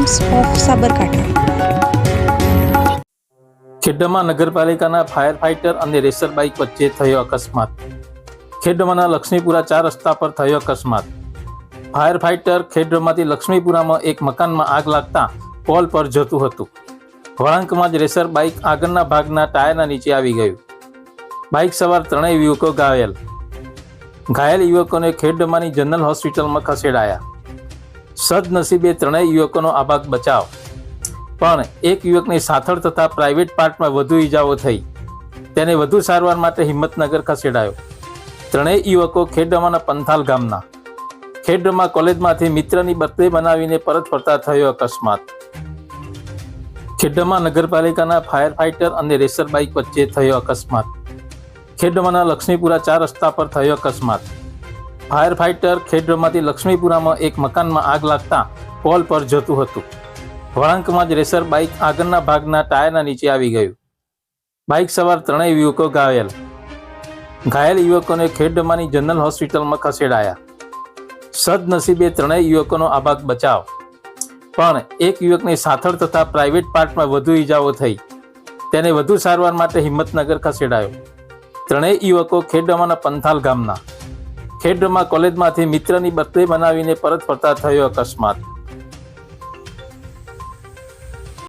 Times of Sabarkantha. Khedbrahma નગરપાલિકાના fire fighter અને racer bike વચ્ચે થયો અકસ્માત। ખેડબ્રહ્માના લક્ષ્મીપુરા 4 રસ્તા પર થયો અકસ્માત। ફાયર ફાઇટર ખેડબ્રહ્માથી લક્ષ્મીપુરામાં એક મકાનમાં આગ લાગતા પોલ પર જતું હતું। વળાંકમાં જ રેસર બાઇક આગળના ભાગના ટાયરના નીચે આવી ગયું। બાઇક સવાર 3 યુવકો ઘાયલ યુવકોને ખેડબ્રહ્માની જનરલ હોસ્પિટલમાં ખસેડાયા। સદનસીબે 3 યુવકોનો આબાદ બચાવ, પણ એક યુવકની સાથળ તથા પ્રાઇવેટ પાર્ટમાં વધુ ઈજાઓ થઈ। તેને વધુ સારવાર માટે હિંમતનગર ખસેડાયો। 3 યુવકો ખેડબ્રહ્માના પંથાલ ગામના। ખેડબ્રહ્મા કોલેજમાંથી મિત્રની બર્થડે બનાવીને પરત ફરતા થયો અકસ્માત। ખેડબ્રહ્મા નગરપાલિકાના ફાયર ફાઇટર અને રેસર બાઇક વચ્ચે થયો અકસ્માત। ખેડબ્રહ્માના લક્ષ્મીપુરા 4 રસ્તા પર થયો અકસ્માત। ફાયર ફાઇટર ખેડબ્રહ્માથી લક્ષ્મીપુરામાં એક મકાનમાં આગ લાગતા પોલ પર જતું હતું। વળાંકમાં જ રેસર બાઇક આગળના ભાગના ટાયરના નીચે આવી ગયું। બાઇક સવાર 3 યુવકો ઘાયલ યુવકોને ખેડબ્રહ્માની જનરલ હોસ્પિટલમાં ખસેડાયા। સદનસીબે 3 યુવકોનો આબાદ બચાવ, પણ એક યુવકની સાથળ તથા પ્રાઇવેટ પાર્ટમાં વધુ ઈજાઓ થઈ। તેને વધુ સારવાર માટે હિંમતનગર ખસેડાયો। 3 યુવકો ખેડબ્રહ્માના પંથાલ ગામના। ખેડબ્રહ્મા કોલેજમાંથી મિત્રની બર્થડે બનાવીને પરત ફરતા થયો અકસ્માત।